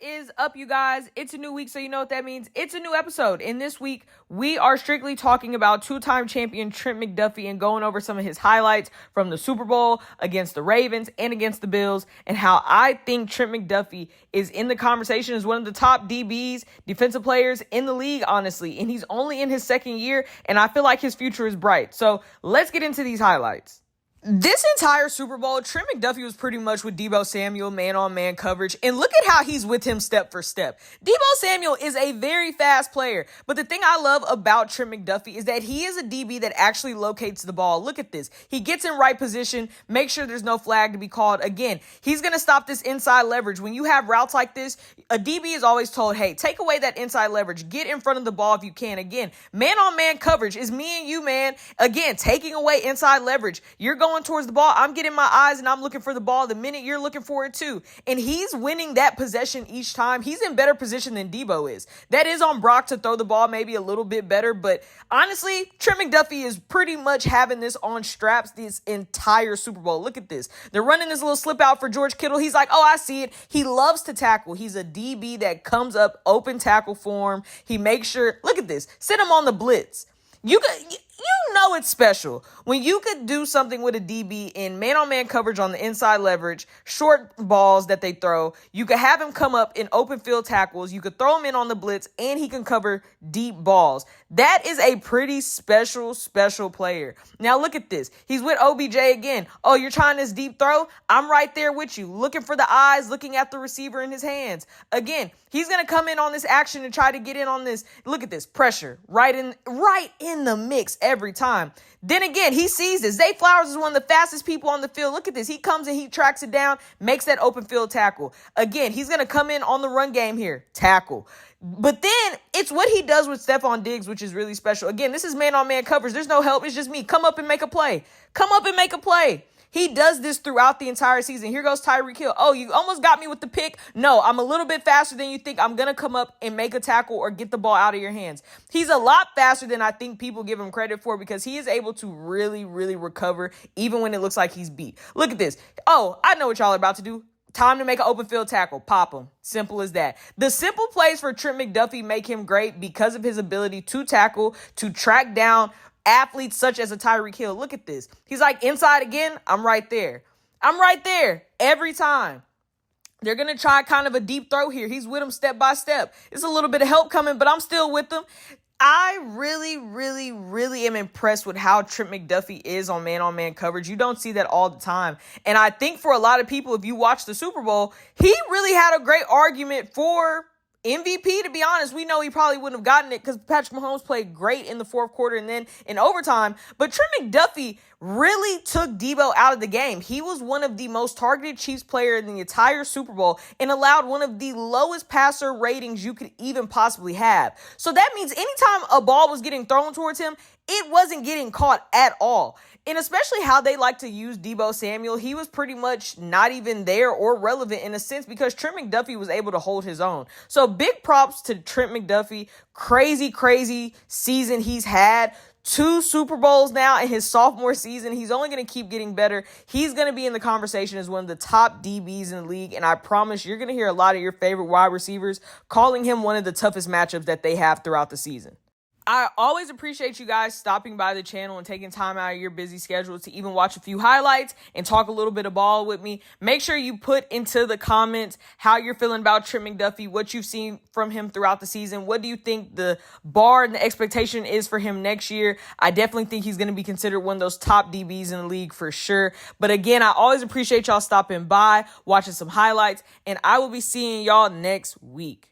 is up, you guys? It's a new week, so you know what that means. It's a new episode. And this week, we are strictly talking about two-time champion Trent McDuffie and going over some of his highlights from the Super Bowl against the Ravens and against the Bills, and how I think Trent McDuffie is in the conversation as one of the top DBs, defensive players in the league, honestly. And he's only in his second year, and I feel like his future is bright. So let's get into these highlights. This entire Super Bowl, Trent McDuffie was pretty much with Deebo Samuel, man-on-man coverage, and look at how he's with him step for step. Deebo Samuel is a very fast player, but the thing I love about Trent McDuffie is that he is a DB that actually locates the ball. Look at this. He gets in right position, make sure there's no flag to be called. Again, he's going to stop this inside leverage. When you have routes like this, a DB is always told, hey, take away that inside leverage. Get in front of the ball if you can. Again, man-on-man coverage is me and you, man. Again, taking away inside leverage. You're going towards the ball. I'm getting my eyes and I'm looking for the ball the minute you're looking for it too. And he's winning that possession each time. He's in better position than Deebo is. That is on Brock to throw the ball maybe a little bit better, but honestly, Trent McDuffie is pretty much having this on straps this entire Super Bowl. Look at this. They're running this little slip out for George Kittle. He's like, oh, I see it. He loves to tackle. He's a DB that comes up open tackle for him. He makes sure, look at this, sit him on the blitz. You know it's special when you could do something with a DB in man-on-man coverage on the inside leverage, short balls that they throw. You could have him come up in open field tackles. You could throw him in on the blitz, and he can cover deep balls. That is a pretty special player. Now look at this. He's with OBJ again. Oh, you're trying this deep throw? I'm right there with you, looking for the eyes, looking at the receiver in his hands. Again, he's going to come in on this action and try to get in on this. Look at this pressure right in the mix every time. Then again, he sees this. Zay Flowers is one of the fastest people on the field. Look at this. He comes and he tracks it down, makes that open field tackle. Again, he's going to come in on the run game here, tackle. But then it's what he does with Stephon Diggs, which is really special. Again, this is man-on-man coverage. There's no help. It's just me. Come up and make a play. Come up and make a play. He does this throughout the entire season. Here goes Tyreek Hill. Oh, you almost got me with the pick. No, I'm a little bit faster than you think. I'm going to come up and make a tackle or get the ball out of your hands. He's a lot faster than I think people give him credit for because he is able to really recover even when it looks like he's beat. Look at this. Oh, I know what y'all are about to do. Time to make an open field tackle. Pop him. Simple as that. The simple plays for Trent McDuffie make him great because of his ability to tackle, to track down athletes such as a Tyreek Hill. Look at this. He's like, inside again, I'm right there. I'm right there every time. They're going to try kind of a deep throw here. He's with him step by step. It's a little bit of help coming, but I'm still with them. I really am impressed with how Trent McDuffie is on man-on-man coverage. You don't see that all the time. And I think for a lot of people, if you watch the Super Bowl, he really had a great argument for MVP, to be honest. We know he probably wouldn't have gotten it because Patrick Mahomes played great in the fourth quarter and then in overtime. But Trent McDuffie really took Deebo out of the game. He was one of the most targeted Chiefs player in the entire Super Bowl and allowed one of the lowest passer ratings you could even possibly have. So that means anytime a ball was getting thrown towards him, it wasn't getting caught at all. And especially how they like to use Deebo Samuel, he was pretty much not even there or relevant in a sense because Trent McDuffie was able to hold his own. So big props to Trent McDuffie. Crazy season he's had. 2 Super Bowls now in his sophomore season. He's only going to keep getting better. He's going to be in the conversation as one of the top DBs in the league. And I promise you're going to hear a lot of your favorite wide receivers calling him one of the toughest matchups that they have throughout the season. I always appreciate you guys stopping by the channel and taking time out of your busy schedule to even watch a few highlights and talk a little bit of ball with me. Make sure you put into the comments how you're feeling about Trent McDuffie, what you've seen from him throughout the season. What do you think the bar and the expectation is for him next year? I definitely think he's going to be considered one of those top DBs in the league for sure. But again, I always appreciate y'all stopping by, watching some highlights, and I will be seeing y'all next week.